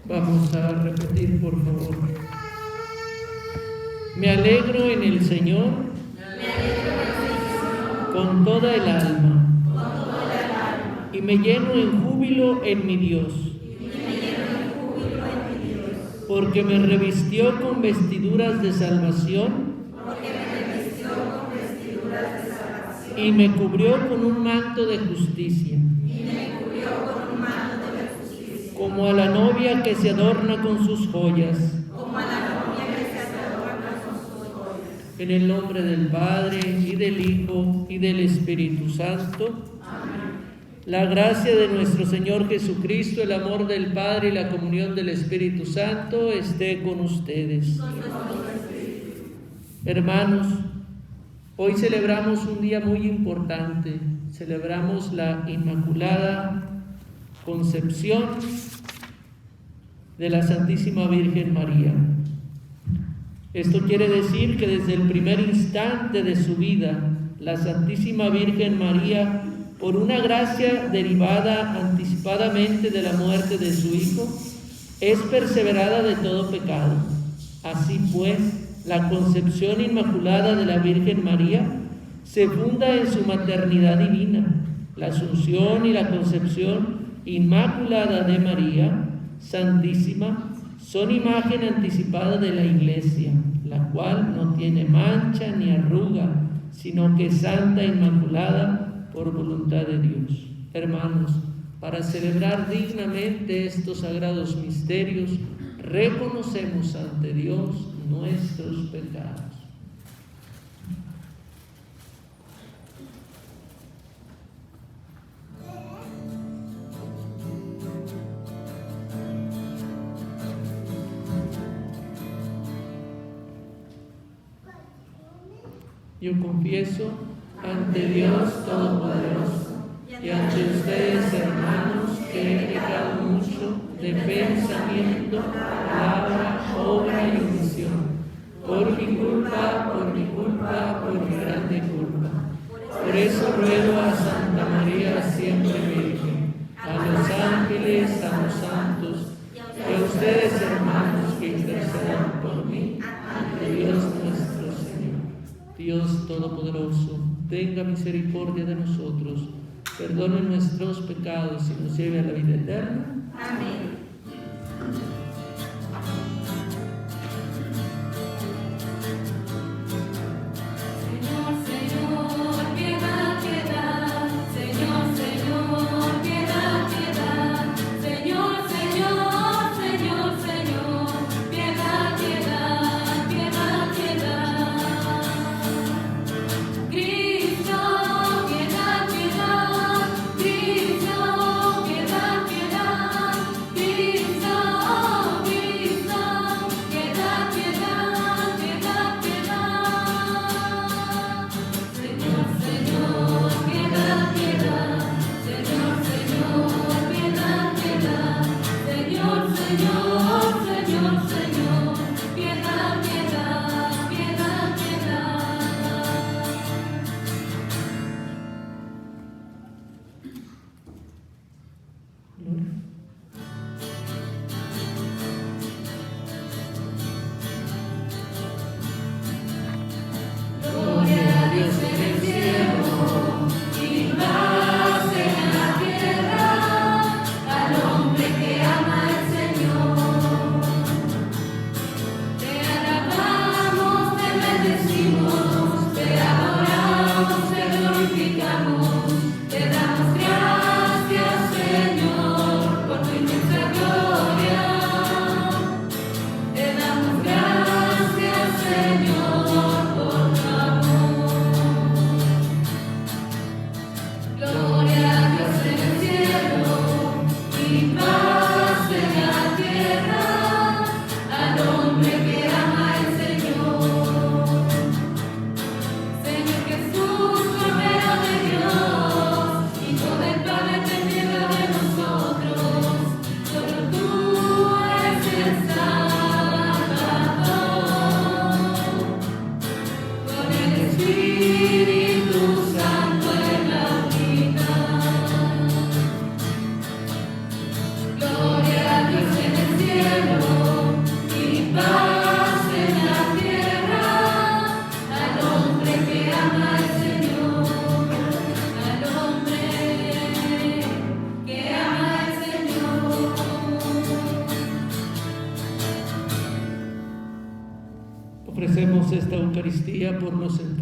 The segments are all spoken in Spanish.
Vamos a repetir, por favor. Me alegro en el Señor con toda el alma y me lleno en júbilo en mi Dios, porque me revistió con vestiduras de salvación y me cubrió con un manto de justicia, como a la novia que se adorna con sus joyas. En el nombre del Padre, y del Hijo, y del Espíritu Santo. Amén. La gracia de nuestro Señor Jesucristo, el amor del Padre y la comunión del Espíritu Santo esté con ustedes. Hermanos, hoy celebramos un día muy importante. Celebramos la Inmaculada Concepción de la Santísima Virgen María. Esto quiere decir que desde el primer instante de su vida, la Santísima Virgen María, por una gracia derivada anticipadamente de la muerte de su Hijo, es perseverada de todo pecado. Así pues, la concepción inmaculada de la Virgen María se funda en su maternidad divina. La asunción y la concepción inmaculada de María Santísima son imagen anticipada de la Iglesia, la cual no tiene mancha ni arruga, sino que es santa e inmaculada por voluntad de Dios. Hermanos, para celebrar dignamente estos sagrados misterios, reconocemos ante Dios nuestros pecados. Yo confieso ante Dios Todopoderoso y ante ustedes, hermanos, que he pecado mucho de pensamiento, palabra, obra y omisión, por mi culpa, por mi grande culpa. Por eso ruego a Santa María siempre Virgen, a los ángeles, a los santos, y a ustedes, hermanos, que intercedan por mí ante Dios nuestro Señor. Dios Todopoderoso, tenga misericordia de nosotros, perdone nuestros pecados y nos lleve a la vida eterna. Amén. Cristo,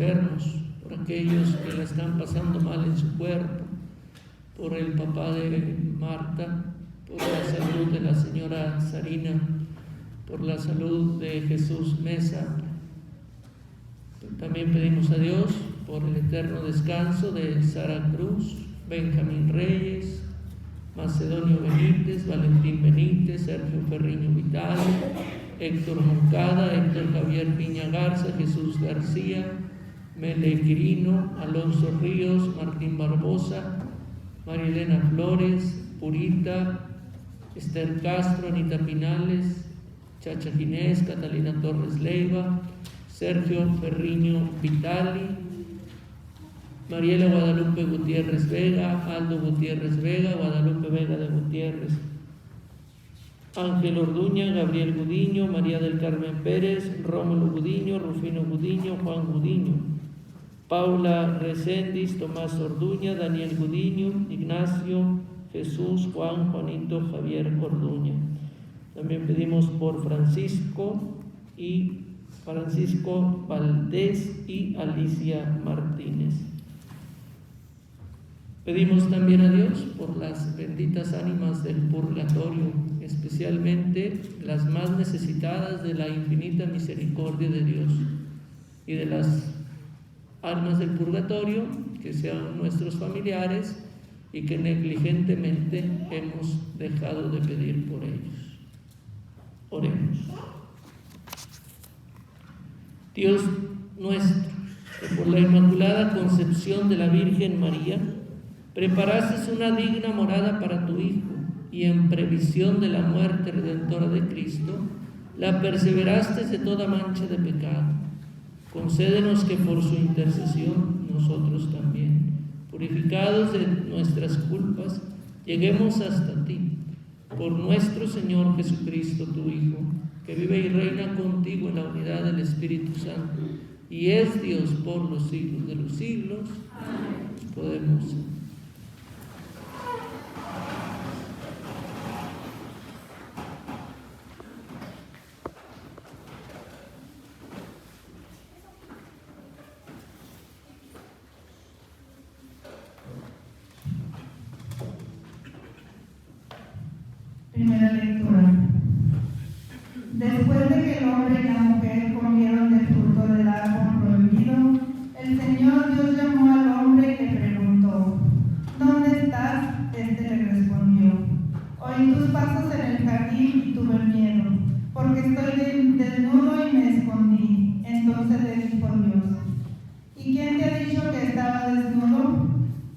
enfermos, por aquellos que la están pasando mal en su cuerpo, por el papá de Marta, por la salud de la señora Sarina, por la salud de Jesús Mesa. También pedimos a Dios por el eterno descanso de Sara Cruz, Benjamín Reyes, Macedonio Benítez, Valentín Benítez, Sergio Ferriño Vital, Héctor Moncada, Héctor Javier Piña Garza, Jesús García, Mele Quirino, Alonso Ríos, Martín Barbosa, María Elena Flores, Purita, Esther Castro, Anita Pinales, Chacha Ginés, Catalina Torres Leiva, Sergio Ferriño Vitali, Mariela Guadalupe Gutiérrez Vega, Aldo Gutiérrez Vega, Guadalupe Vega de Gutiérrez, Ángel Orduña, Gabriel Gudiño, María del Carmen Pérez, Rómulo Gudiño, Rufino Gudiño, Juan Gudiño, Paula Recendis, Tomás Orduña, Daniel Gudiño, Ignacio, Jesús, Juan, Juanito, Javier Orduña. También pedimos por Francisco Valdés y Alicia Martínez. Pedimos también a Dios por las benditas ánimas del purgatorio, especialmente las más necesitadas de la infinita misericordia de Dios, y de las almas del purgatorio que sean nuestros familiares y que negligentemente hemos dejado de pedir por ellos. Oremos. Dios nuestro, que por la Inmaculada Concepción de la Virgen María preparaste una digna morada para tu Hijo, y en previsión de la muerte redentora de Cristo, la perseveraste de toda mancha de pecado. Concédenos que por su intercesión nosotros también, purificados de nuestras culpas, lleguemos hasta ti, por nuestro Señor Jesucristo, tu Hijo, que vive y reina contigo en la unidad del Espíritu Santo, y es Dios por los siglos de los siglos. Amén. Podemos. Primera lectura. Después de que el hombre y la mujer comieron del fruto del árbol prohibido, el Señor Dios llamó al hombre y le preguntó: ¿Dónde estás? Este le respondió: Oí tus pasos en el jardín y tuve miedo, porque estoy desnudo y me escondí. Entonces le dijo Dios: ¿Y quién te ha dicho que estaba desnudo?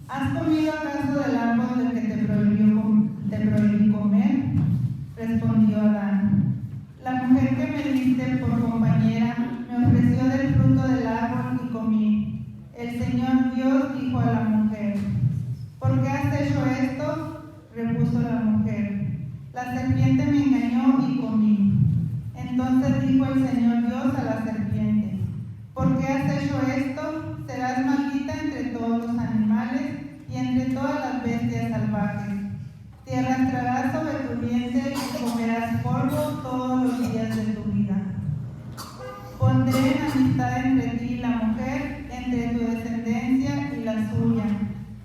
¿Has comido acaso del árbol del que te prohibí comer? Respondió Adán: La mujer que me diste por compañera me ofreció del fruto del árbol y comí. El Señor Dios dijo a la mujer: ¿Por qué has hecho esto? Repuso la mujer: La serpiente me engañó y comí. Entonces dijo el Señor Dios a la serpiente: ¿Por qué has hecho esto? Serás maldita entre todos los animales y entre todas las bestias salvajes. Te arrastrarás sobre tu vientre y comerás polvo todos los días de tu vida. Pondré enemistad entre ti y la mujer, entre tu descendencia y la suya,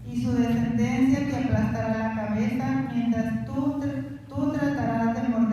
y su descendencia te aplastará la cabeza, mientras tú tratarás de morder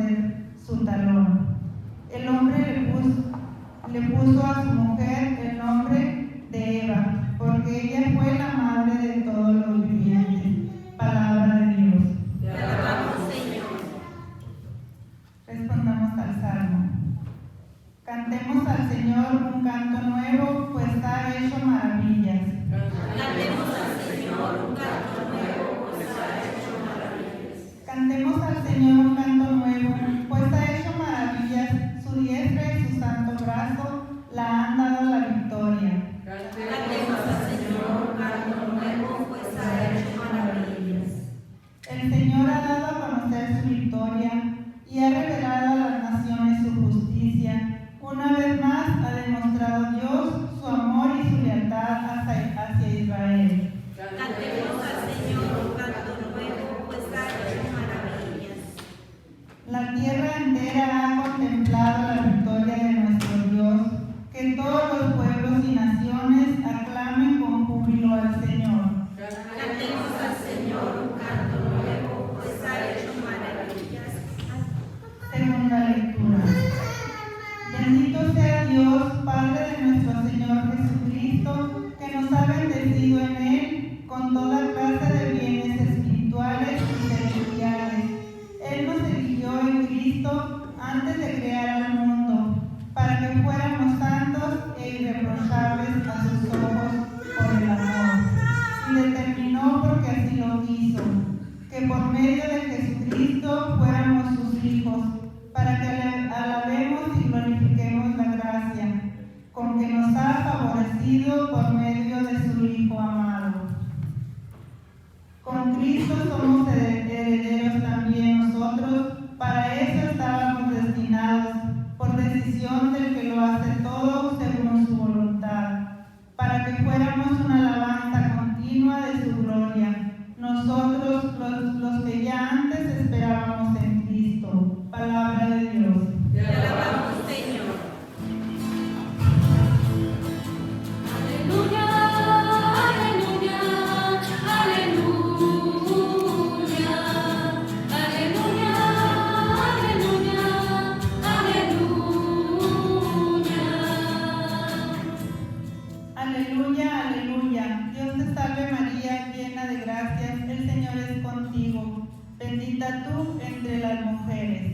bendita tú entre las mujeres.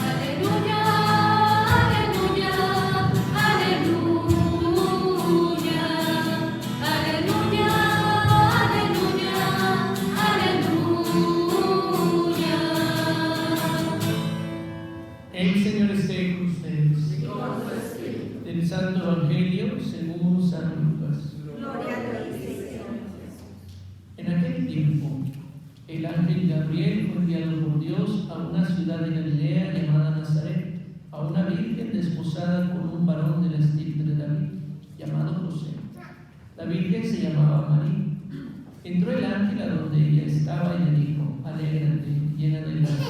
Aleluya, aleluya, aleluya, aleluya, aleluya, aleluya. El Señor esté con ustedes. Del Santo Evangelio según San Lucas. Gloria a ti, Señor. En aquel tiempo, el ángel Gabriel fue enviado por Dios a una ciudad de Galilea llamada Nazaret, a una virgen desposada con un varón de la estirpe de David, llamado José. La virgen se llamaba María. Entró el ángel a donde ella estaba y le dijo: alégrate, llena de gracia,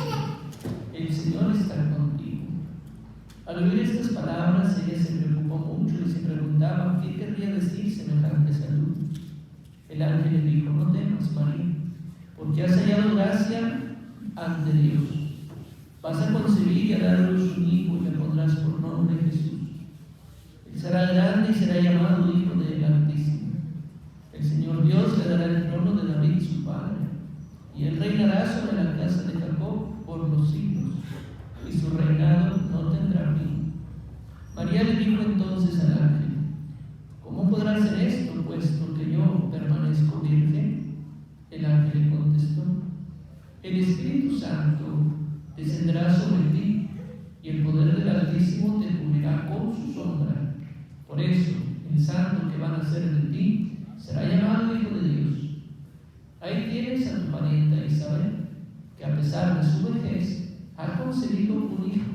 el Señor está contigo. Al oír estas palabras, ella se preocupó mucho y se preguntaba qué querría decir semejante salud. El ángel le dijo: no temas, María, porque has hallado gracia ante Dios. Vas a concebir y a dar a luz un hijo y le pondrás por nombre Jesús. Él será grande y será llamado Hijo del Altísimo. El Señor Dios le dará el trono de David su padre, y él reinará sobre la casa de Jacob por los siglos, y su reinado no tendrá fin. María le dijo entonces al ángel: ¿cómo podrá ser esto, puesto que yo permanezco virgen? El ángel le contestó: el Espíritu Santo descenderá sobre ti, y el poder del Altísimo te cubrirá con su sombra. Por eso, el santo que va a nacer de ti será llamado Hijo de Dios. Ahí tienes a tu parienta Isabel, que a pesar de su vejez ha concebido un hijo,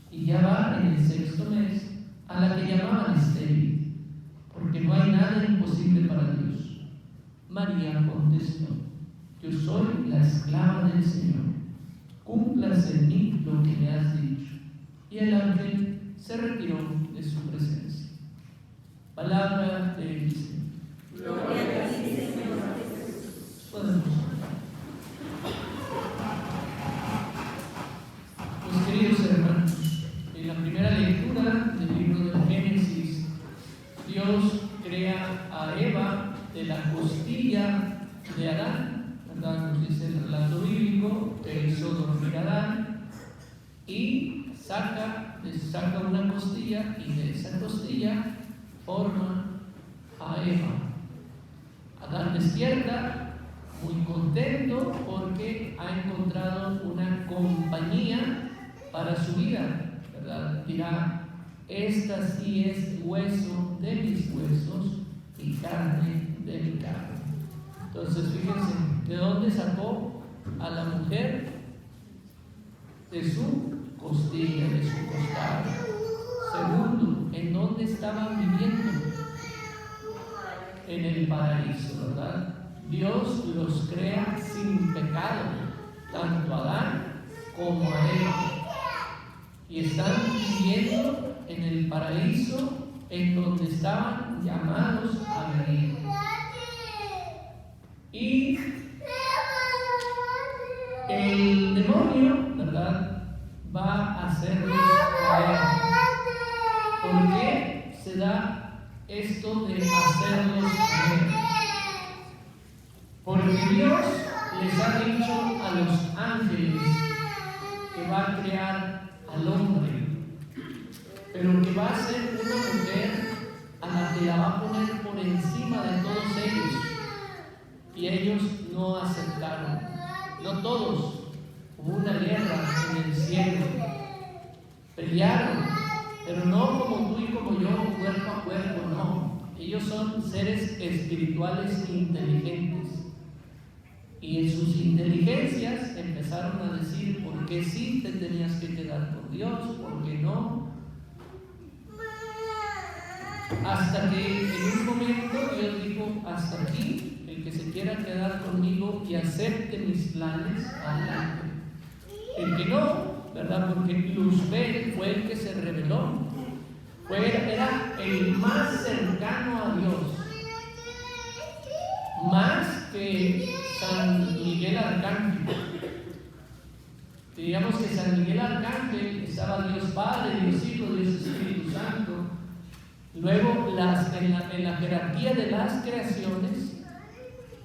y ya va en el 6º mes, a la que llamaban estéril, porque no hay nada imposible para Dios. María contestó: yo soy la esclava del Señor, cúmplase en mí lo que me has dicho. Y el ángel se retiró de su presencia. Palabra del Señor. Gloria a ti, Señor. Podemos orar. Pues queridos hermanos, en la primera lectura del libro del Génesis, Dios crea a Eva de la costilla de Adán, ¿verdad? Nos dice el relato bíblico que hizo dormir a Adán y saca una costilla, y de esa costilla forma a Eva. Adán despierta muy contento porque ha encontrado una compañía para su vida, ¿verdad? Dirá: esta sí es hueso de mis huesos y carne de mi carne. Entonces, fíjense, ¿de dónde sacó a la mujer? De su costilla, de su costado. Segundo, ¿en dónde estaban viviendo? En el paraíso, ¿verdad? Dios los crea sin pecado, tanto a Adán como a Eva, y están viviendo en el paraíso en donde estaban llamados a vivir. Y el demonio, ¿verdad?, va a hacerles caer. ¿Por qué se da esto de hacerlos caer? Porque Dios les ha dicho a los ángeles que va a crear al hombre, pero que va a ser una mujer a la que la va a poner por encima de todos ellos. Y ellos no aceptaron. No todos. Hubo una guerra en el cielo. Pelearon, pero no como tú y como yo, cuerpo a cuerpo, no. Ellos son seres espirituales inteligentes. Y en sus inteligencias empezaron a decir por qué sí te tenías que quedar con Dios, por qué no. Hasta que en un momento Dios dijo: hasta aquí, el que se quiera quedar conmigo y acepte mis planes, adelante. El que no, ¿verdad? Porque Luzbel fue el que se rebeló, era el más cercano a Dios, más que San Miguel Arcángel. Diríamos que San Miguel Arcángel estaba Dios Padre, Dios Hijo, Dios Espíritu Santo. Luego, en la jerarquía de las creaciones,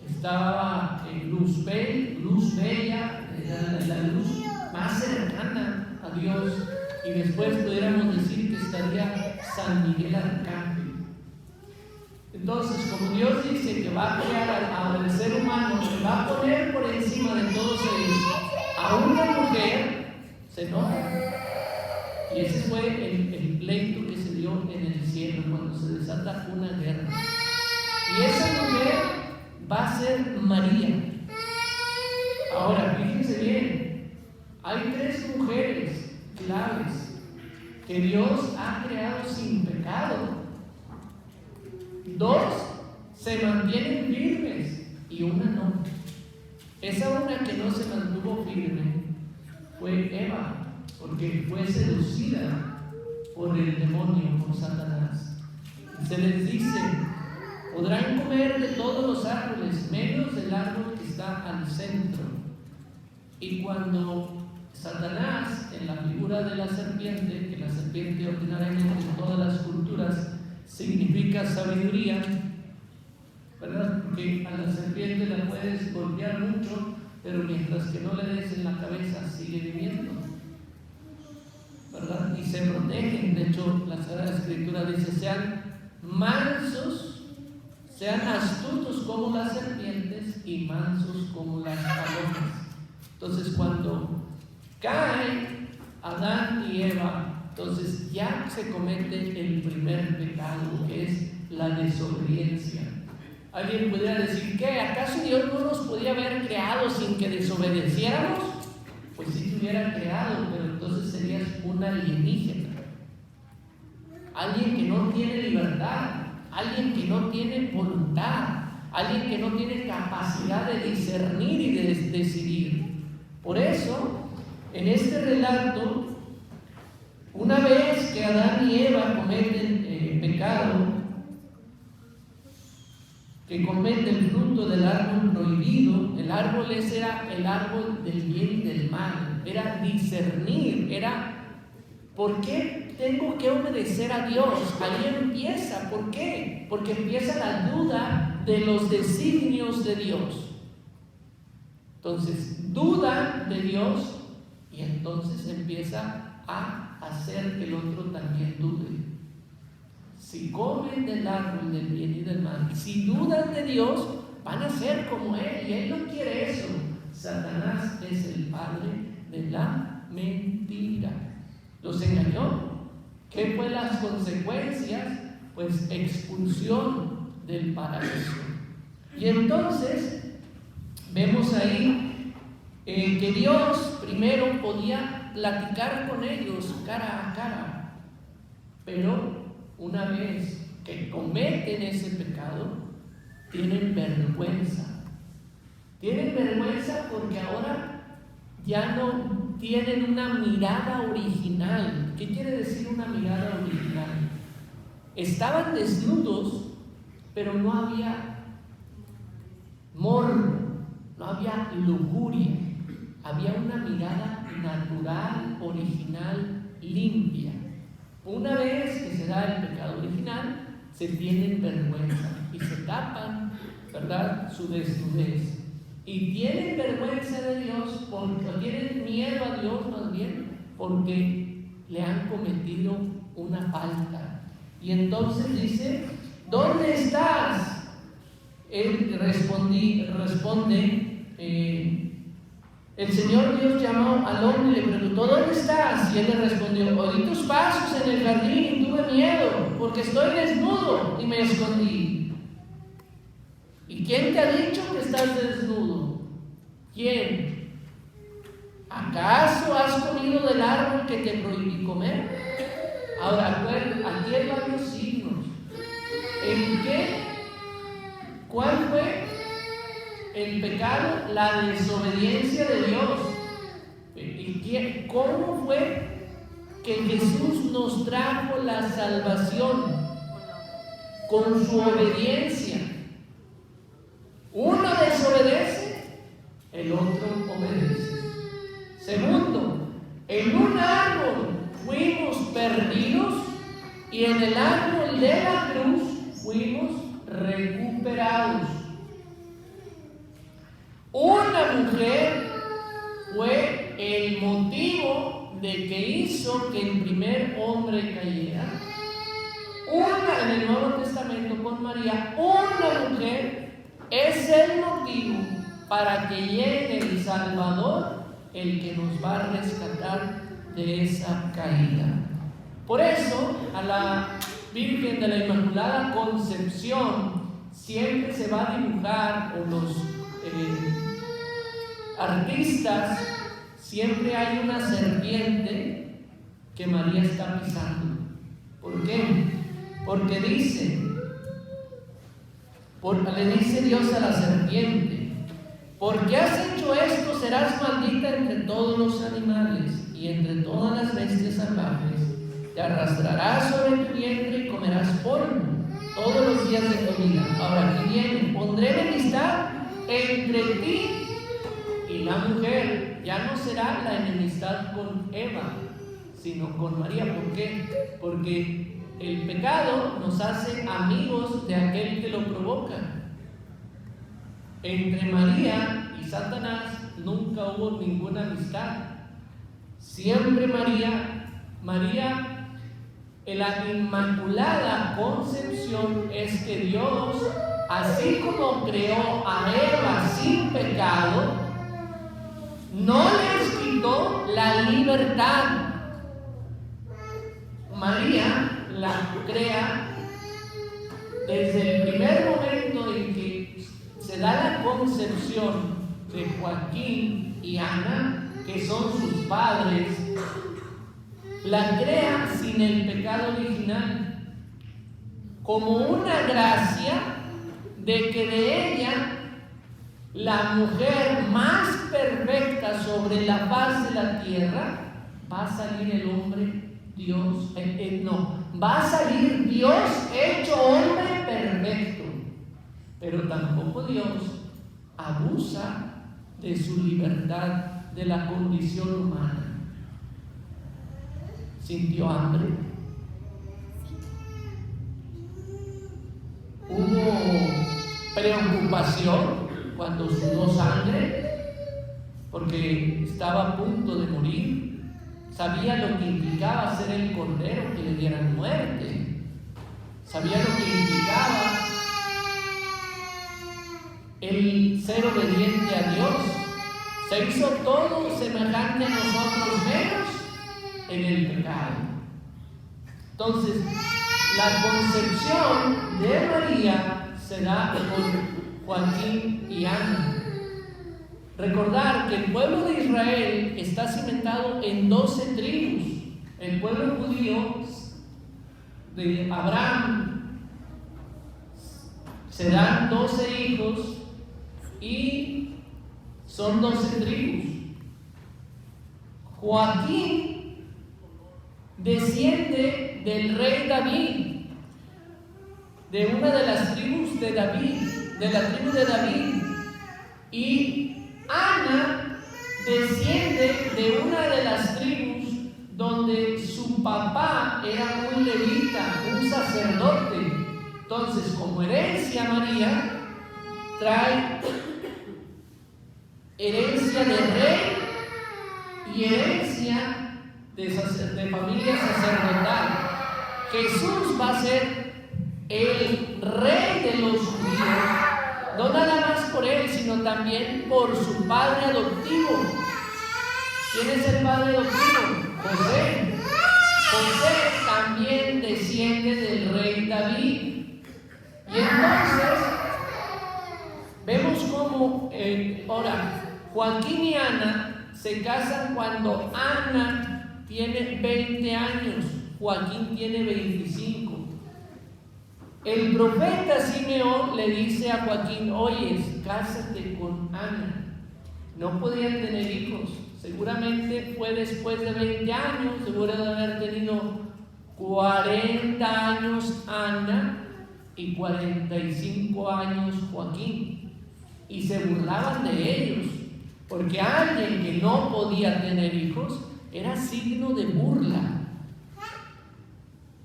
estaba en luz bella, era la luz más cercana a Dios, y después pudiéramos decir que estaría San Miguel Arcángel. Entonces, como Dios dice que va a crear al ser humano, que va a poner por encima de todos ellos a una mujer, se enoja. Y ese fue el pleito que se dio en el cielo cuando se desata una guerra. Y esa mujer va a ser María. Ahora, fíjense bien, hay 3 mujeres claves que Dios ha creado sin pecado. 2 se mantienen firmes y una no. Esa una que no se mantuvo firme fue Eva, porque fue seducida por el demonio, por Satanás. Se les dice: podrán comer de todos los árboles, menos del árbol que está al centro. Y cuando Satanás, en la figura de la serpiente, que la serpiente ordinariamente en todas las culturas significa sabiduría, ¿verdad? Porque a la serpiente la puedes golpear mucho, pero mientras que no le des en la cabeza sigue viviendo, ¿verdad? Y se protegen. De hecho, la Sagrada Escritura dice: sean mansos, sean astutos como las serpientes y mansos como las palomas. Entonces, cuando caen Adán y Eva, entonces ya se comete el primer pecado, que es la desobediencia. Alguien pudiera decir: ¿qué? ¿Acaso Dios no nos podía haber creado sin que desobedeciéramos? Pues sí te hubiera creado, pero entonces serías un alienígena, alguien que no tiene libertad, alguien que no tiene voluntad, alguien que no tiene capacidad de discernir y de decidir. Por eso, en este relato, una vez que Adán y Eva cometen pecado, que cometen el fruto del árbol prohibido, el árbol ese era el árbol del bien y del mal, era discernir, era ¿por qué tengo que obedecer a Dios? Ahí empieza. ¿Por qué? Porque empieza la duda de los designios de Dios. Entonces, duda de Dios y entonces empieza a hacer que el otro también dude. Si comen del árbol del bien y del mal, si dudan de Dios, van a ser como Él, y Él no quiere eso. Satanás es el padre de la mentira. Los engañó. ¿Qué fue las consecuencias? Pues expulsión del paraíso. Y entonces vemos ahí que Dios primero podía platicar con ellos cara a cara, pero una vez que cometen ese pecado, tienen vergüenza. Tienen vergüenza porque ahora ya no tienen una mirada original. ¿Qué quiere decir una mirada original? Estaban desnudos, pero no había morbo, no había lujuria. Había una mirada natural, original, limpia. Una vez que se da el pecado original, se tienen vergüenza y se tapan, ¿verdad?, su desnudez. Y tienen vergüenza de Dios, porque tienen miedo a Dios más bien, porque le han cometido una falta. Y entonces dice: ¿dónde estás? Él responde, el Señor Dios llamó al hombre y le preguntó: ¿dónde estás? Y él le respondió: oí tus pasos en el jardín y tuve miedo, porque estoy desnudo y me escondí. ¿Y quién te ha dicho que estás desnudo? ¿Quién? ¿Acaso has comido del árbol que te prohibí comer? Ahora, aquí hay varios signos. ¿En qué? ¿Cuál fue el pecado? La desobediencia de Dios. ¿Y cómo fue que Jesús nos trajo la salvación? Con su obediencia. Uno desobedece, el otro obedece. Segundo, en un árbol fuimos perdidos y en el árbol de la cruz fuimos recuperados. mujer fue el motivo de que hizo que el primer hombre cayera. En el Nuevo Testamento con María, una mujer es el motivo para que llegue el Salvador, el que nos va a rescatar de esa caída. Por eso a la Virgen de la Inmaculada Concepción siempre se va a dibujar, o los artistas, siempre hay una serpiente que María está pisando. ¿Por qué? Porque le dice Dios a la serpiente: porque has hecho esto, serás maldita entre todos los animales y entre todas las bestias salvajes. Te arrastrarás sobre tu vientre y comerás polvo todos los días de tu vida. Ahora aquí viene: pondré enemistad entre ti y la mujer. Ya no será la enemistad con Eva, sino con María. ¿Por qué? Porque el pecado nos hace amigos de aquel que lo provoca. Entre María y Satanás nunca hubo ninguna amistad. Siempre María, en la Inmaculada Concepción es que Dios, así como creó a Eva sin pecado, no les quitó la libertad. María la crea desde el primer momento en que se da la concepción de Joaquín y Ana, que son sus padres. La crea sin el pecado original, como una gracia de que de ella, la mujer más perfecta sobre la faz de la tierra, va a salir el hombre Dios, va a salir Dios hecho hombre perfecto. Pero tampoco Dios abusa de su libertad, de la condición humana. ¿Sintió hambre? ¿Hubo preocupación cuando sudó sangre? Porque estaba a punto de morir. Sabía lo que implicaba ser el cordero que le dieran muerte. Sabía lo que implicaba el ser obediente a Dios. Se hizo todo semejante a nosotros menos en el pecado. Entonces, la concepción de María se da con Joaquín y Ana. Recordar que el pueblo de Israel está cimentado en 12 tribus. El pueblo judío de Abraham se dan 12 hijos y son 12 tribus. Joaquín desciende del rey David, de una de las tribus de David, de la tribu de David, y Ana desciende de una de las tribus donde su papá era un levita, un sacerdote. Entonces, como herencia, María trae herencia de rey y herencia de familia sacerdotal. Jesús va a ser el rey de los judíos, no nada más por él, sino también por su padre adoptivo. ¿Quién es el padre adoptivo? José. José también desciende del rey David. Y entonces vemos cómo ahora Joaquín y Ana se casan cuando Ana tiene 20 años, Joaquín tiene 25. El profeta Simeón le dice a Joaquín: oye, cásate con Ana. No podían tener hijos. Seguramente fue después de 20 años, seguro de haber tenido 40 años Ana y 45 años Joaquín. Y se burlaban de ellos, porque alguien que no podía tener hijos era signo de burla.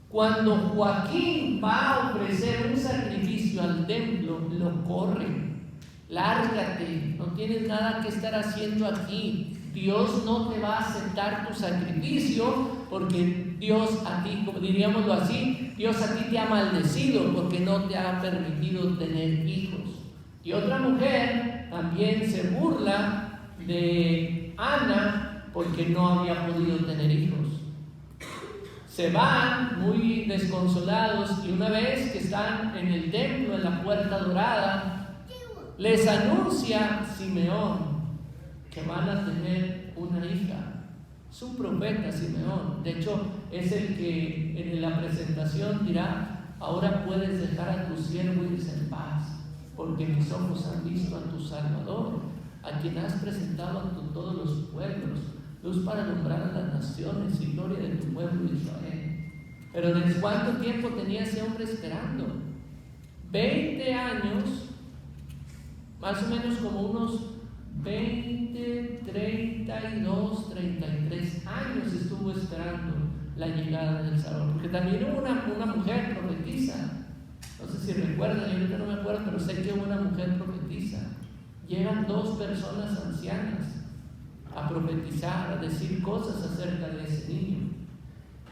Cuando Joaquín va a ofrecer un sacrificio al templo, lo corren. lárgate, no tienes nada que estar haciendo aquí. Dios no te va a aceptar tu sacrificio porque Dios a ti, como diríamoslo así, Dios a ti te ha maldecido porque no te ha permitido tener hijos. Y otra mujer también se burla de Ana porque no había podido tener hijos. Se van muy desconsolados y una vez que están en el templo, en la puerta dorada, les anuncia Simeón que van a tener una hija. Es un profeta Simeón. De hecho, es el que en la presentación dirá: ahora puedes dejar a tu siervo irse en paz, porque mis ojos han visto a tu Salvador, a quien has presentado ante todos los pueblos, luz para alumbrar a las naciones y gloria de tu pueblo Israel. Pero ¿desde cuánto tiempo tenía ese hombre esperando? 20 años, más o menos como unos 20, 32, 33 años estuvo esperando la llegada del Salvador. Porque también hubo una mujer profetisa. No sé si recuerdan, yo ahorita no me acuerdo, pero sé que hubo una mujer profetisa. Llegan 2 personas ancianas a profetizar, a decir cosas acerca de ese niño.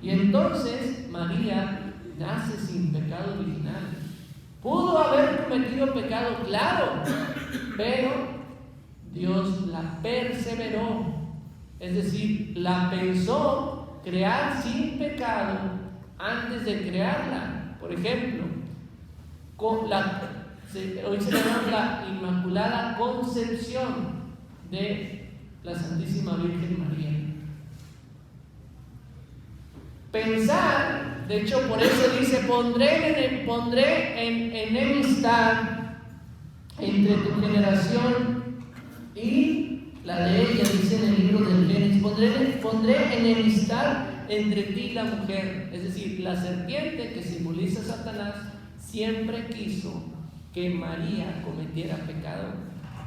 Y entonces María nace sin pecado original. Pudo haber cometido pecado, claro, pero Dios la perseveró, es decir, la pensó crear sin pecado antes de crearla. Por ejemplo, hoy celebramos la Inmaculada Concepción de la Santísima Virgen María. Pensar, de hecho por eso dice: pondré en enemistad entre tu generación y la de ella, dice en el libro del Génesis. Pondré enemistad entre ti y la mujer. Es decir, la serpiente, que simboliza a Satanás, siempre quiso que María cometiera pecado.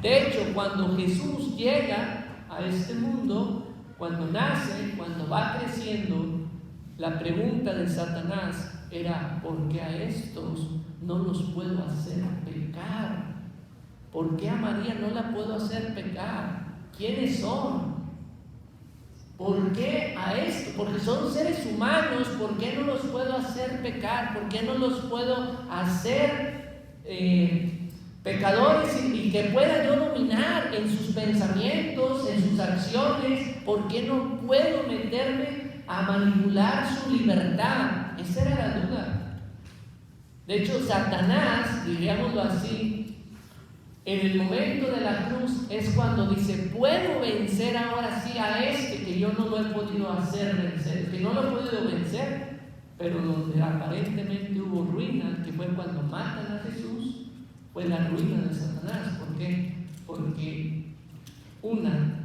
De hecho, cuando Jesús llega a este mundo, cuando nace, cuando va creciendo, la pregunta de Satanás era: ¿por qué a estos no los puedo hacer pecar? ¿Por qué a María no la puedo hacer pecar? ¿Quiénes son? ¿Por qué a esto? Porque son seres humanos. ¿Por qué no los puedo hacer pecar? ¿Por qué no los puedo hacer pecadores y que pueda yo dominar en sus pensamientos, en sus acciones? ¿Por qué no puedo meterme a manipular su libertad? Esa era la duda. De hecho, Satanás, diríamoslo así, en el momento de la cruz es cuando dice: puedo vencer ahora sí a este que yo no lo he podido hacer vencer, que no lo he podido vencer. Pero donde aparentemente hubo ruina, que fue cuando matan a Jesús, fue la ruina de Satanás. ¿Por qué? Porque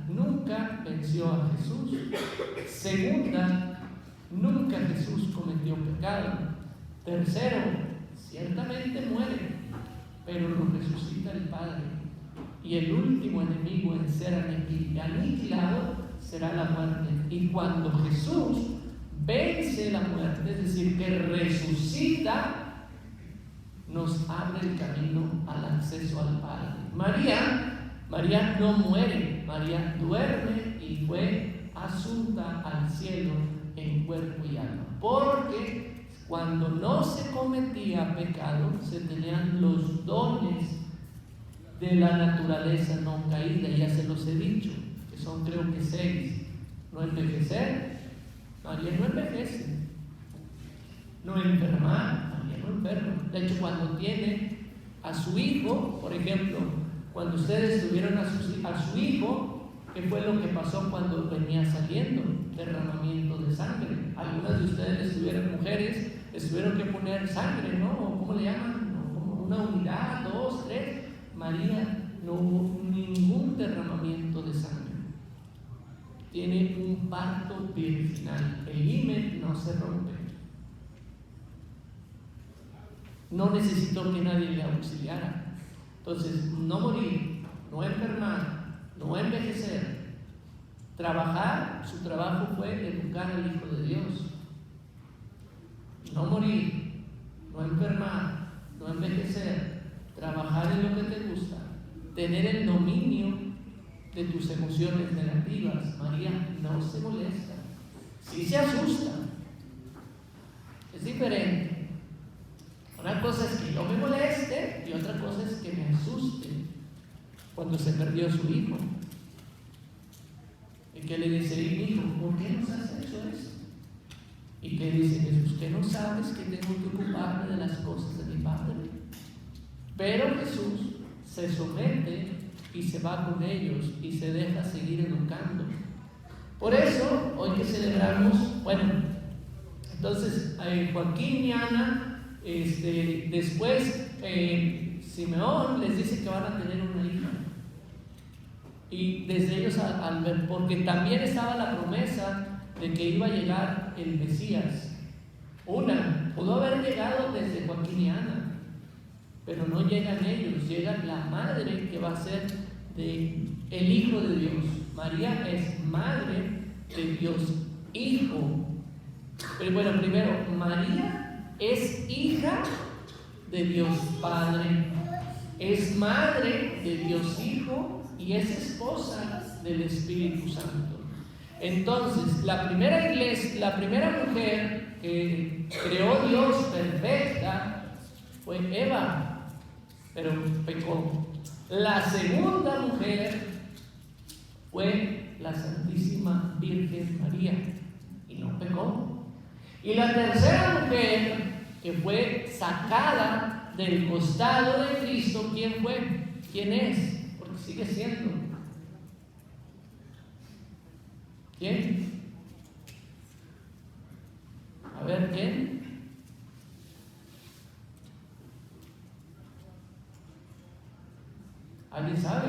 nunca venció a Jesús. Segunda, nunca Jesús cometió pecado. Tercero, ciertamente muere, pero lo resucita el Padre. Y el último enemigo en ser aniquilado será la muerte. Y cuando Jesús vence la muerte, es decir, que resucita, nos abre el camino al acceso al Padre. María no muere, María duerme y fue asunta al cielo en cuerpo y alma. Porque cuando no se cometía pecado, se tenían los dones de la naturaleza no caída. Ya se los he dicho, que son creo que 6. No envejecer, María no envejece. No enfermar, María no enferma. De hecho, cuando tiene a su hijo, por ejemplo, cuando ustedes tuvieron a su hijo, ¿qué fue lo que pasó cuando venía saliendo? Derramamiento de sangre. Algunas de ustedes mujeres, les tuvieron que poner sangre, ¿no? ¿Cómo le llaman? ¿No? Como una unidad, 2, 3. María no hubo ningún derramamiento de sangre. Tiene un parto virginal. El himen no se rompe. No necesitó que nadie le auxiliara. Entonces, no morir, no enfermar, no envejecer, trabajar. Su trabajo fue educar al Hijo de Dios. No morir, no enfermar, no envejecer, trabajar en lo que te gusta, tener el dominio de tus emociones negativas. María no se molesta, sí se asusta. Es diferente. Una cosa es que yo me moleste y otra cosa es que me asuste cuando se perdió su hijo. ¿Y qué le dice el hijo? ¿Por qué nos has hecho eso? ¿Y qué dice Jesús? ¿Que no sabes que tengo que ocuparme de las cosas de mi Padre? Pero Jesús se somete y se va con ellos y se deja seguir educando. Por eso, hoy que celebramos, bueno, entonces Joaquín y Ana, después Simeón les dice que van a tener una hija. Y desde ellos al ver, porque también estaba la promesa de que iba a llegar el Mesías. Pudo haber llegado desde Joaquín y Ana, pero no llegan ellos, llega la madre que va a ser el Hijo de Dios. María es madre de Dios Hijo. Pero bueno, primero, María es hija de Dios Padre, es madre de Dios Hijo y es esposa del Espíritu Santo. Entonces, la primera iglesia, la primera mujer que creó Dios perfecta fue Eva, pero pecó. La segunda mujer fue la Santísima Virgen María y no pecó. Y la tercera mujer que fue sacada del costado de Cristo, ¿quién fue? ¿Quién es? Porque sigue siendo. ¿Quién? A ver, ¿quién? ¿Alguien sabe?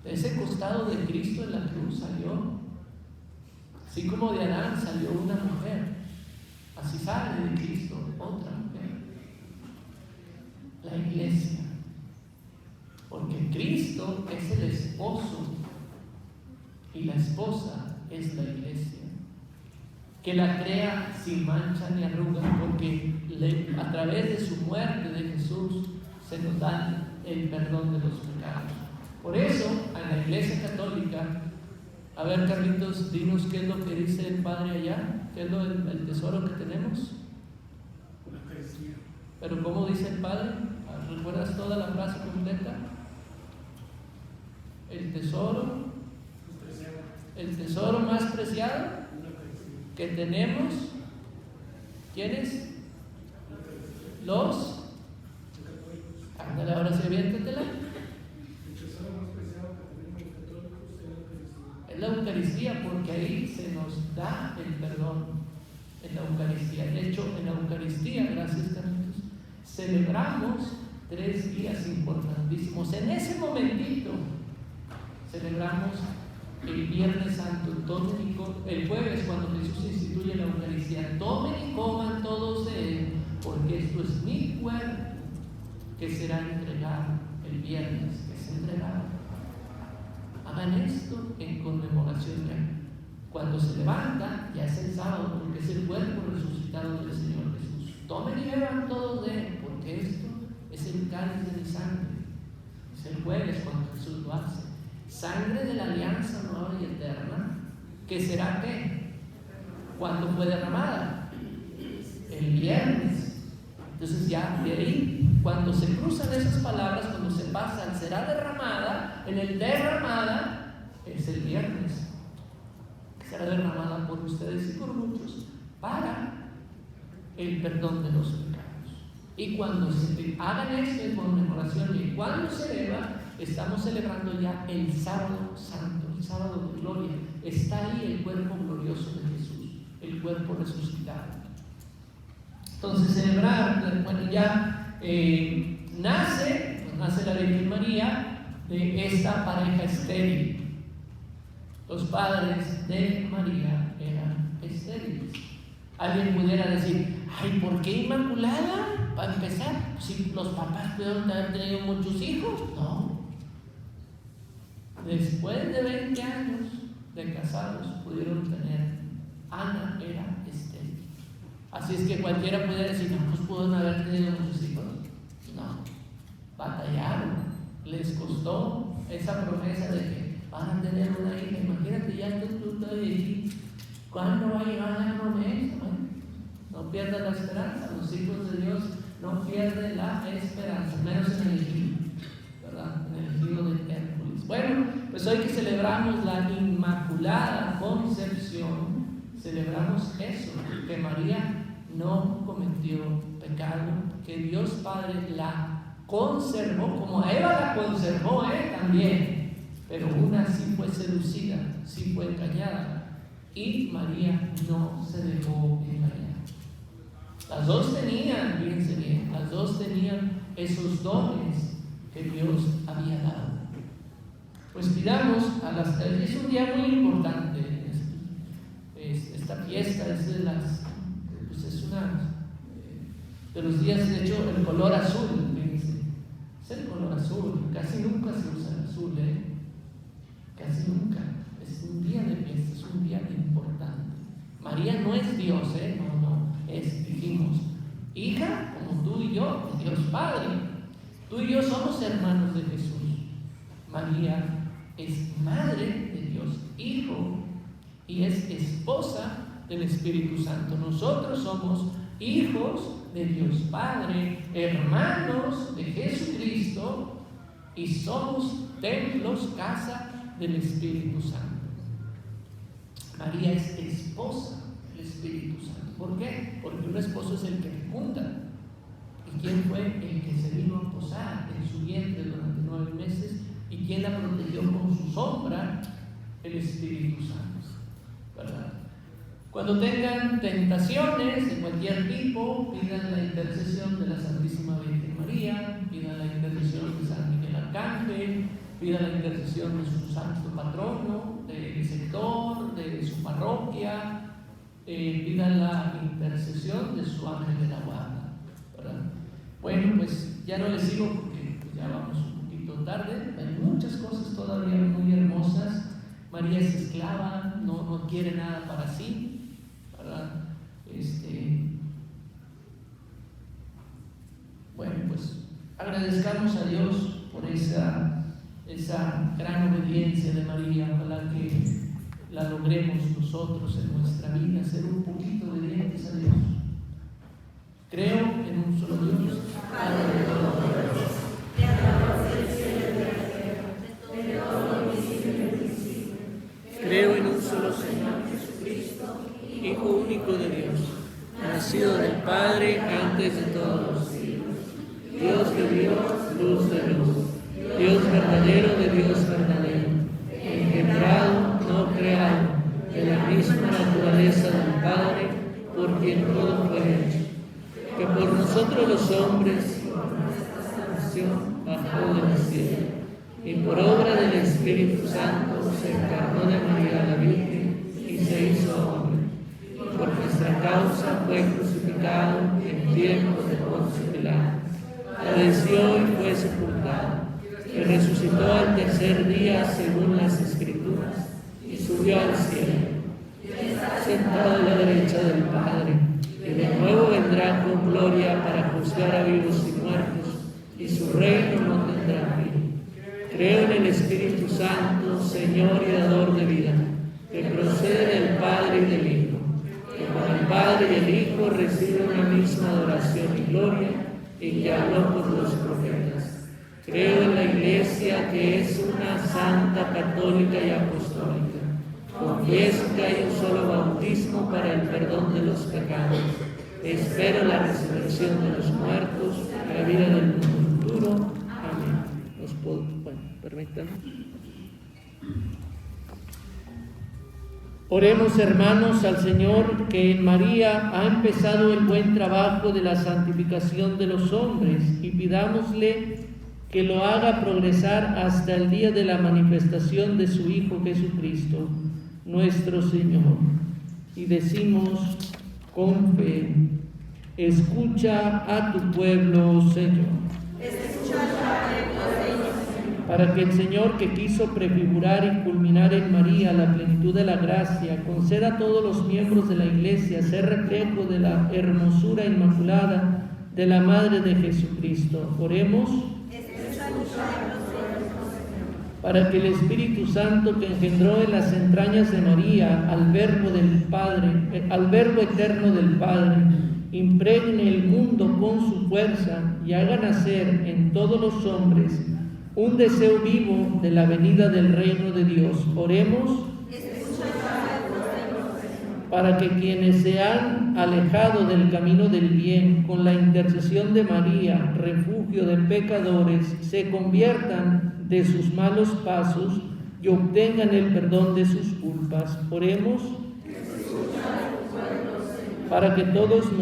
De ese costado de Cristo en la cruz salió, así como de Adán salió una mujer, así sale de Cristo otra mujer, la iglesia, porque Cristo es el esposo y la esposa es la iglesia, que la crea sin mancha ni arruga, porque a través de su muerte de Jesús se nos da el perdón de los pecados. Por eso, en la Iglesia Católica, a ver, Carlitos, dinos qué es lo que dice el Padre allá, qué es el tesoro que tenemos. La Eucaristía. Pero ¿cómo dice el Padre? ¿Recuerdas toda la frase completa? El tesoro más preciado que tenemos, ¿quiénes? Los. Ándale, ahora sí, aviéntatela. Es la Eucaristía, porque ahí se nos da el perdón en la Eucaristía. De hecho, en la Eucaristía, gracias Carlitos, celebramos 3 días importantísimos. En ese momentito celebramos el Viernes Santo, el jueves, cuando Jesús instituye la Eucaristía. Tomen y coman todos de él, porque esto es mi cuerpo, que será entregado el viernes, que es entregado. Hagan esto en conmemoración de él. Cuando se levanta, ya es el sábado, porque es el cuerpo resucitado del Señor Jesús. Tomen y beban todos de él, porque esto es el cáliz de mi sangre. Es el jueves cuando Jesús lo hace. Sangre de la alianza nueva y eterna, que será ¿qué? ¿Cuándo fue derramada? El viernes. Entonces ya de ahí, cuando se cruzan esas palabras, cuando se pasan, será derramada, en el derramada es el viernes, que será derramada por ustedes y por muchos para el perdón de los pecados. Y cuando se hagan esto en conmemoración y cuando se eleva, estamos celebrando ya el sábado santo, el sábado de gloria. Está ahí el cuerpo glorioso de Jesús, el cuerpo resucitado. Entonces celebrar, bueno, ya nace la Virgen María de esta pareja estéril. Los padres de María eran estériles. Alguien pudiera decir, ay, ¿por qué Inmaculada? Para empezar, si los papás pudieron haber tenido muchos hijos. No. Después de 20 años de casados pudieron tener. Ana era estéril. Así es que cualquiera pudiera decir, no, pues pudieron haber tenido muchos hijos. No. batallaron, les costó esa promesa de que van a tener una hija. Imagínate, ya tú estás allí, ¿cuándo va a llegar la promesa? Bueno, no pierdas la esperanza. Los hijos de Dios no pierden la esperanza, menos en el ejido, ¿verdad? En el ejido de Hércules. Bueno, pues hoy que celebramos la Inmaculada Concepción, celebramos eso, que María no cometió pecado, que Dios Padre la conservó, como a Eva la conservó también, pero una sí fue seducida, sí fue engañada, y María no se dejó engañar. Las dos tenían, fíjense bien, las dos tenían esos dones que Dios había dado. Pues pidamos es un día muy importante, esta fiesta es de de los días, de hecho, el color azul, fíjense, es el color azul, casi nunca se usa el azul, casi nunca, es un día de fiesta, es un día importante. María no es Dios, dijimos, hija como tú y yo, de Dios Padre. Tú y yo somos hermanos de Jesús. María es madre de Dios Hijo y es esposa del Espíritu Santo. Nosotros somos hijos de Dios Padre, hermanos de Jesucristo, y somos templos, casa del Espíritu Santo. María es esposa del Espíritu Santo. ¿Por qué? Porque un esposo es el que fecunda. ¿Y quién fue el que se vino a posar en su vientre durante 9 meses? ¿Y quién la protegió con su sombra? El Espíritu Santo, ¿verdad? Cuando tengan tentaciones de cualquier tipo, pidan la intercesión de la Santísima Virgen María, pidan la intercesión de San Miguel Arcángel, pidan la intercesión de su santo patrono, del sector, de su parroquia, pidan la intercesión de su ángel de la guarda, ¿verdad? Bueno, pues ya no les sigo porque ya vamos un poquito tarde. Hay muchas cosas todavía muy hermosas. María es esclava, no quiere nada para sí, ¿verdad? Bueno, pues agradezcamos a Dios por esa gran obediencia de María. Ojalá que la logremos nosotros en nuestra vida, ser un poquito obedientes a Dios. Creo en un solo Dios, Padre de todopoderoso, creador del cielo y de la tierra, de todo lo visible y lo invisible. Creo en un solo Señor Jesucristo, Hijo único de Dios, nacido del Padre antes de todos los siglos, Dios de Dios, luz de luz, Dios verdadero de Dios verdadero, engendrado, no creado, de la misma naturaleza del Padre, por quien todo fue hecho, que por nosotros los hombres, por nuestra salvación, bajó del cielo, y por obra del Espíritu Santo se encarnó de María la Virgen y se hizo hombre. Por nuestra causa fue crucificado en tiempos de Poncio Pilato, padeció y fue sepultado, y resucitó al tercer día según las Escrituras, y subió al cielo, sentado a la derecha del Padre, y de nuevo vendrá con gloria para juzgar a vivos y muertos, y su reino no tendrá fin. Creo en el Espíritu Santo, Señor y dador de vida, que procede del Padre y del Hijo, que con el Padre y el Hijo recibe una misma adoración y gloria, y que habló por los profetas. Creo en la Iglesia, que es una santa, católica y apostólica. Confieso que hay un solo bautismo para el perdón de los pecados. Espero la resurrección de los muertos, la vida del mundo futuro. Amén. Permítanme. Oremos, hermanos, al Señor, que en María ha empezado el buen trabajo de la santificación de los hombres, y pidámosle que lo haga progresar hasta el día de la manifestación de su Hijo Jesucristo, nuestro Señor. Y decimos con fe: escucha a tu pueblo, Señor. Para que el Señor, que quiso prefigurar y culminar en María la plenitud de la gracia, conceda a todos los miembros de la Iglesia ser reflejo de la hermosura inmaculada de la Madre de Jesucristo. Oremos. para que el Espíritu Santo que engendró en las entrañas de María al Verbo eterno del Padre, impregne el mundo con su fuerza y haga nacer en todos los hombres un deseo vivo de la venida del reino de Dios. Oremos para que quienes se han alejado del camino del bien, con la intercesión de María, refugio de pecadores, se conviertan de sus malos pasos y obtengan el perdón de sus culpas. Oremos para que todos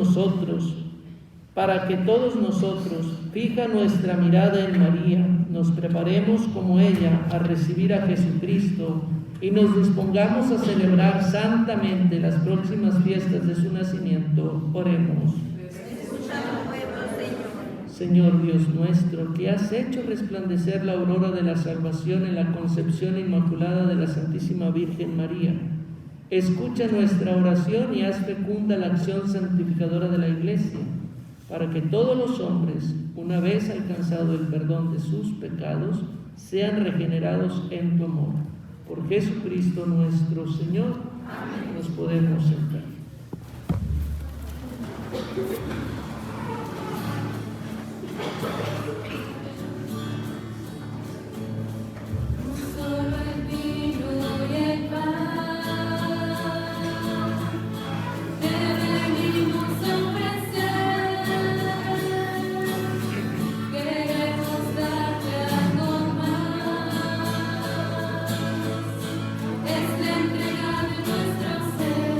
nosotros, fija nuestra mirada en María, nos preparemos como ella a recibir a Jesucristo y nos dispongamos a celebrar santamente las próximas fiestas de su nacimiento. Oremos. Señor Dios nuestro, que has hecho resplandecer la aurora de la salvación en la concepción inmaculada de la Santísima Virgen María, escucha nuestra oración y haz fecunda la acción santificadora de la Iglesia, para que todos los hombres, una vez alcanzado el perdón de sus pecados, sean regenerados en tu amor. Por Jesucristo nuestro Señor. Amén. Nos podemos sentar. Solo el vino y el pan te venimos a ofrecer. Queremos darte algo más. Es la entrega de nuestro ser,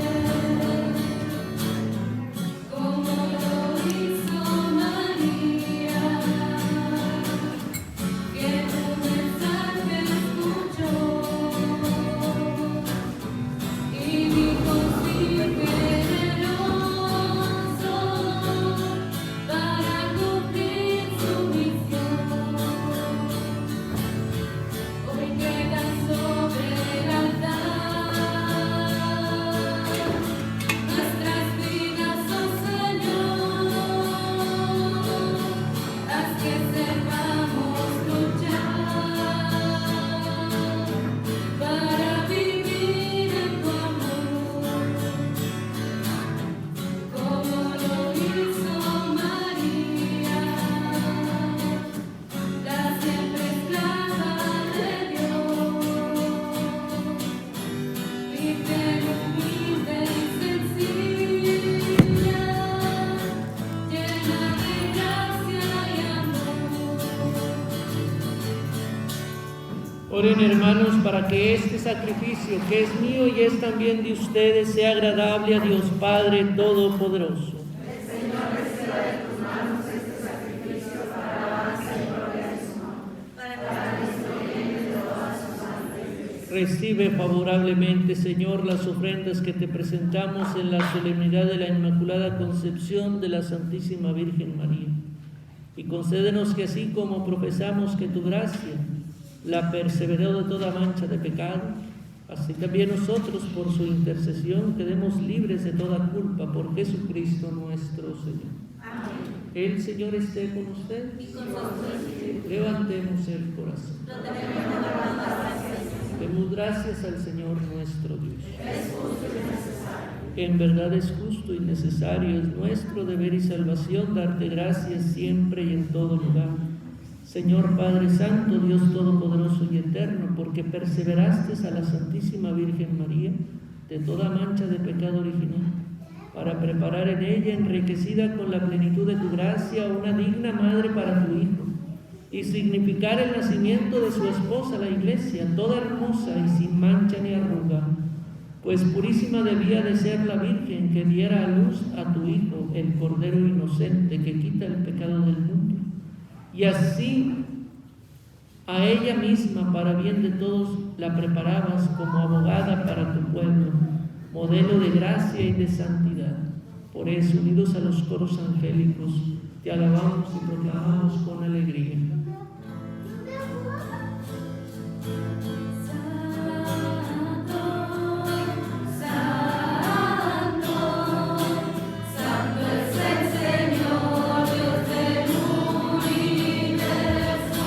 como lo hizo María, que tu mensaje escuchó y dijo sí generoso para cumplir su misión. Hoy queda sobre el altar nuestras vidas, oh Señor, haz que sepamos luchar para vivir en tu amor, como lo hizo María, la siempre esclava de Dios, virgen humilde y sencilla, llena de gracia y amor. Oren, hermanos, para que este sacrificio que es mío y es también de ustedes sea agradable a Dios Padre Todopoderoso. Recibe favorablemente, Señor, las ofrendas que te presentamos en la solemnidad de la Inmaculada Concepción de la Santísima Virgen María. Y concédenos que así como profesamos que tu gracia la perseveró de toda mancha de pecado, así también nosotros por su intercesión quedemos libres de toda culpa por Jesucristo nuestro Señor. Amén. El Señor esté con ustedes. Y con nosotros. Levantemos el corazón. Lo tenemos guardado hasta el Señor. Demos gracias al Señor nuestro Dios. Es justo y necesario. En verdad es justo y necesario, es nuestro deber y salvación darte gracias siempre y en todo lugar. Señor Padre Santo, Dios Todopoderoso y Eterno, porque perseveraste a la Santísima Virgen María de toda mancha de pecado original, para preparar en ella, enriquecida con la plenitud de tu gracia, una digna madre para tu Hijo, y significar el nacimiento de su esposa, la Iglesia, toda hermosa y sin mancha ni arruga, pues purísima debía de ser la Virgen que diera a luz a tu Hijo, el Cordero inocente que quita el pecado del mundo. Y así a ella misma, para bien de todos, la preparabas como abogada para tu pueblo, modelo de gracia y de santidad. Por eso, unidos a los coros angélicos, te alabamos y proclamamos con alegría. Santo es el Señor, Dios del universo.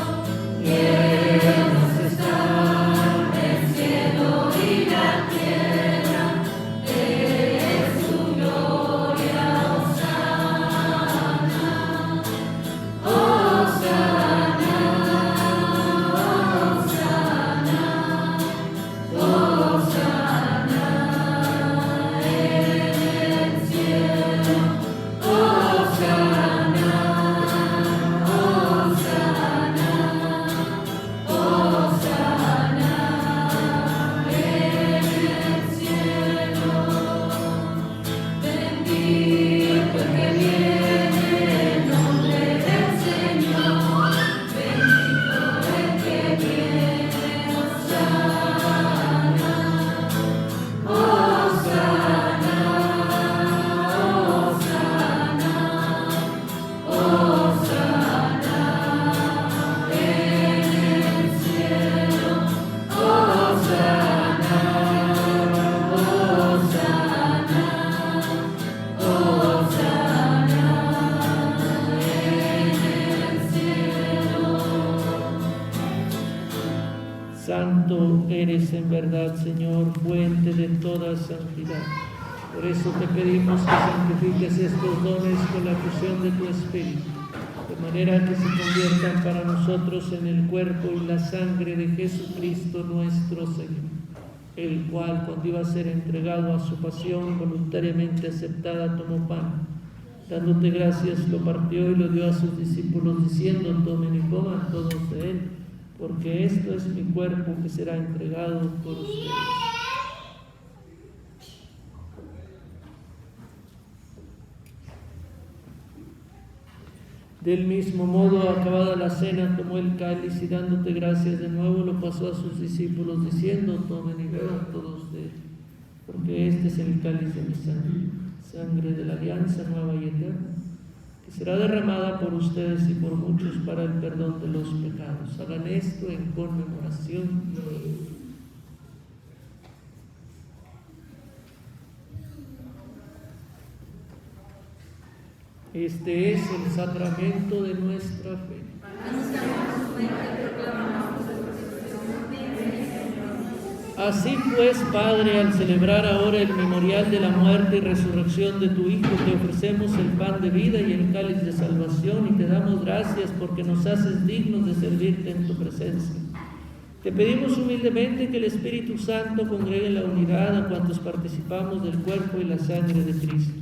Santo eres en verdad, Señor, fuente de toda santidad. Por eso te pedimos que santifiques estos dones con la fusión de tu Espíritu, de manera que se conviertan para nosotros en el cuerpo y la sangre de Jesucristo nuestro Señor, el cual, cuando iba a ser entregado a su pasión voluntariamente aceptada, tomó pan. Dándote gracias, lo partió y lo dio a sus discípulos, diciendo: tomen y coman todos de él, porque esto es mi cuerpo que será entregado por ustedes. Del mismo modo, acabada la cena, tomó el cáliz y dándote gracias de nuevo, lo pasó a sus discípulos, diciendo: tomen y beban todos de él, porque este es el cáliz de mi sangre, sangre de la alianza nueva y eterna, que será derramada por ustedes y por muchos para el perdón de los pecados. Hagan esto en conmemoración mía. Este es el sacramento de nuestra fe. Así pues, Padre, al celebrar ahora el memorial de la muerte y resurrección de tu Hijo, te ofrecemos el pan de vida y el cáliz de salvación, y te damos gracias porque nos haces dignos de servirte en tu presencia. Te pedimos humildemente que el Espíritu Santo congregue en la unidad a cuantos participamos del cuerpo y la sangre de Cristo.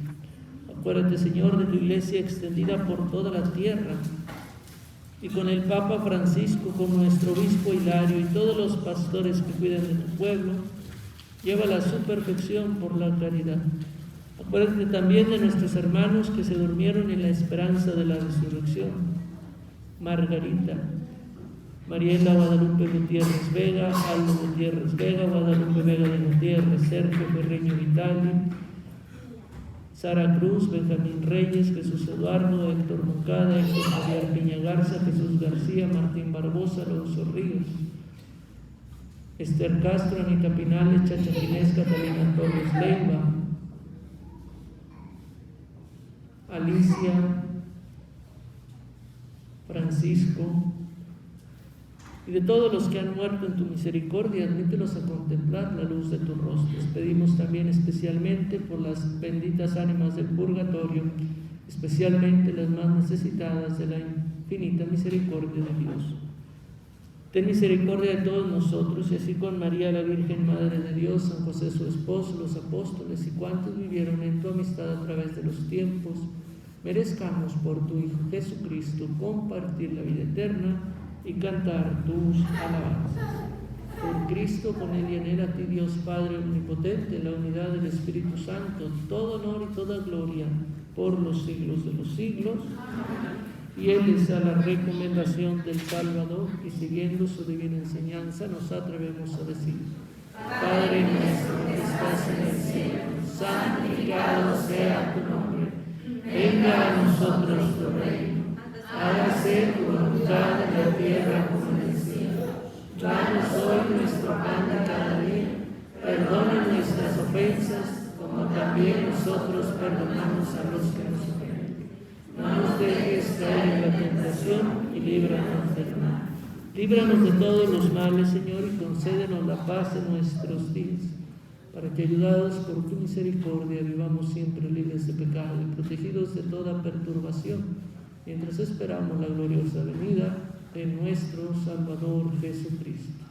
Acuérdate, Señor, de tu iglesia extendida por toda la tierra, y con el Papa Francisco, con nuestro obispo Hilario y todos los pastores que cuidan de tu pueblo, llévala a su perfección por la caridad. Acuérdate también de nuestros hermanos que se durmieron en la esperanza de la resurrección: Margarita, Mariela Guadalupe Gutiérrez Vega, Aldo Gutiérrez Vega, Guadalupe Vega de Gutiérrez, Sergio Ferreño Vitali, Sara Cruz, Benjamín Reyes, Jesús Eduardo, Héctor Moncada, Héctor Javier Piña Garza, Jesús García, Martín Barbosa, Alonso Ríos, Esther Castro, Anita Pinales, Chacha Ginés, Catalina Torres Leiva, Alicia, Francisco, y de todos los que han muerto en tu misericordia, admítelos a contemplar la luz de tu rostro. Les pedimos también especialmente por las benditas ánimas del purgatorio, especialmente las más necesitadas de la infinita misericordia de Dios. Ten misericordia de todos nosotros, y así con María, la Virgen Madre de Dios, San José su esposo, los apóstoles y cuantos vivieron en tu amistad a través de los tiempos, merezcamos por tu Hijo Jesucristo compartir la vida eterna y cantar tus alabanzas. Por Cristo, con él y en él, a ti Dios Padre omnipotente, en la unidad del Espíritu Santo, todo honor y toda gloria por los siglos de los siglos. Y él es a la recomendación del Salvador, y siguiendo su divina enseñanza nos atrevemos a decir: Padre nuestro que estás en el cielo, santificado sea tu nombre. Venga a nosotros tu reino. Hágase tu voluntad en la tierra como en el cielo. Danos hoy nuestro pan de cada día. Perdona nuestras ofensas, como también nosotros perdonamos a los que nos ofenden. No nos dejes caer en la tentación y líbranos del mal. Líbranos de todos los males, Señor, y concédenos la paz en nuestros días, para que, ayudados por tu misericordia, vivamos siempre libres de pecado y protegidos de toda perturbación, mientras esperamos la gloriosa venida de nuestro Salvador Jesucristo.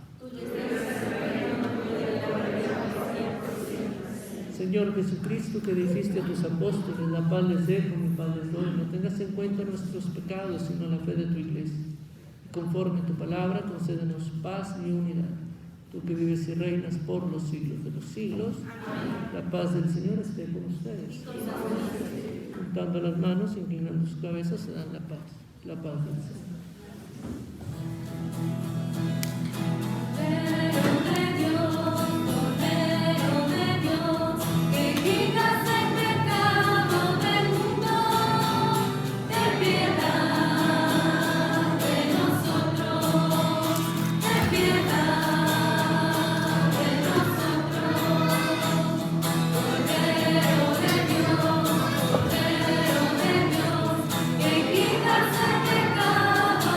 Señor Jesucristo, que dijiste a tus apóstoles: la paz les dejo, mi paz les doy, no tengas en cuenta nuestros pecados, sino la fe de tu iglesia. Conforme a tu palabra, concédenos paz y unidad. Tú que vives y reinas por los siglos de los siglos, la paz del Señor esté con ustedes. Juntando las manos, inclinando sus cabezas, se dan la paz del Señor. Que quitas el pecado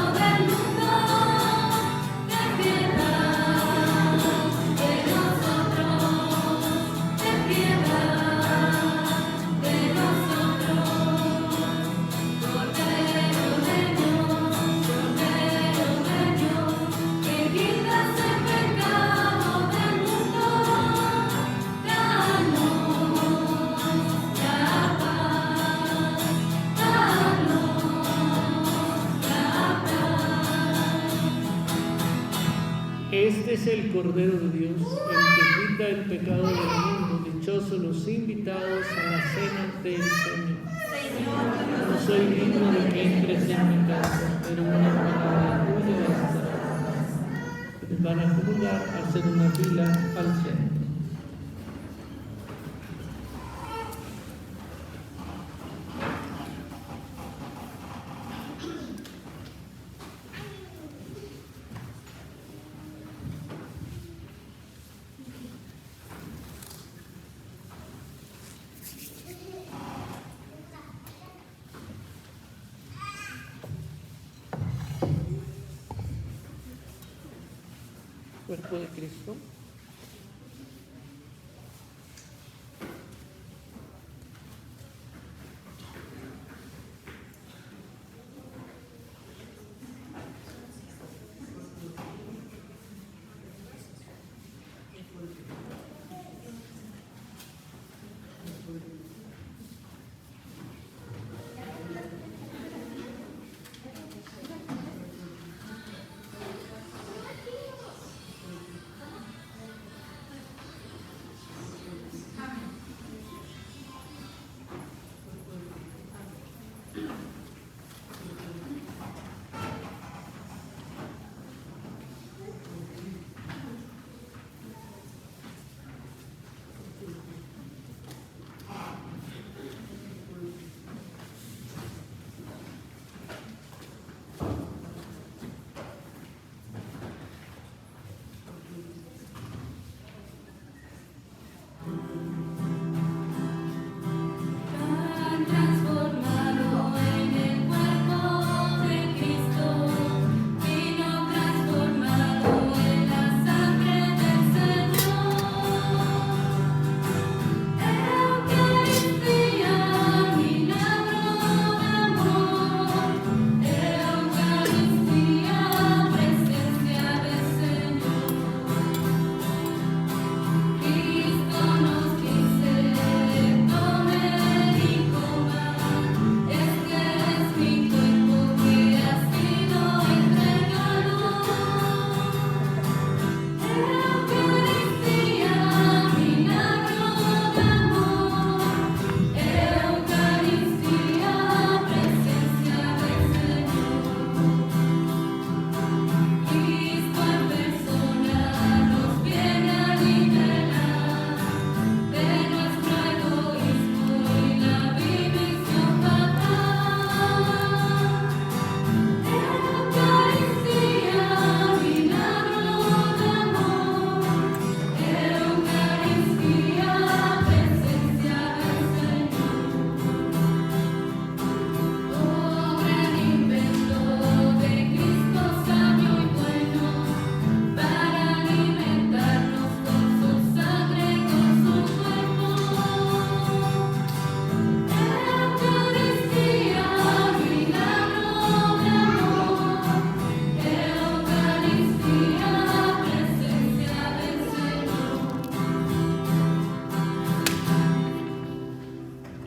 Este es el Cordero de Dios, el que quita el pecado del mundo. Dichosos los invitados a la cena del Señor. No soy digno de que entres en mi casa, pero una palabra tuya bastará. Ustedes van a comulgar, a hacer una fila al centro. Cuerpo de Cristo.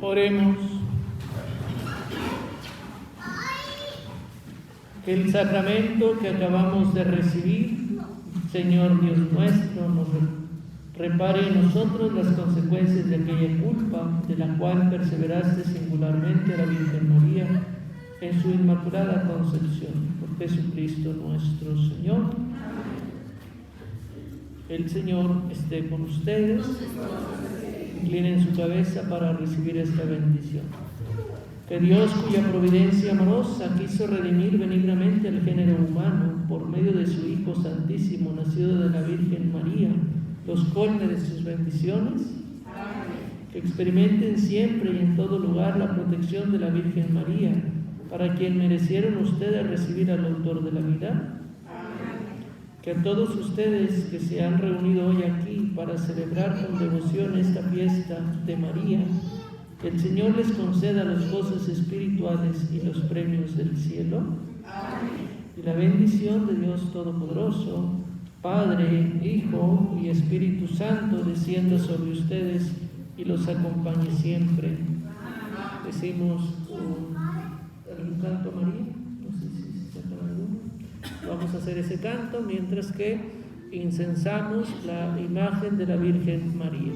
Oremos. El sacramento que acabamos de recibir, Señor Dios nuestro, nos repare en nosotros las consecuencias de aquella culpa de la cual perseveraste singularmente a la Virgen María en su inmaculada concepción. Por Jesucristo nuestro Señor. El Señor esté con ustedes. Inclinen su cabeza para recibir esta bendición. Que Dios, cuya providencia amorosa quiso redimir benignamente al género humano por medio de su Hijo Santísimo, nacido de la Virgen María, los colme de sus bendiciones. Amén. Que experimenten siempre y en todo lugar la protección de la Virgen María, para quien merecieron ustedes recibir al Autor de la vida. Que a todos ustedes que se han reunido hoy aquí para celebrar con devoción esta fiesta de María, el Señor les conceda los gozos espirituales y los premios del cielo. Amén. Y la bendición de Dios Todopoderoso, Padre, Hijo y Espíritu Santo, descienda sobre ustedes y los acompañe siempre. Amén. Decimos algún canto a María. No sé si se acaba alguno. Vamos a hacer ese canto mientras que incensamos la imagen de la Virgen María.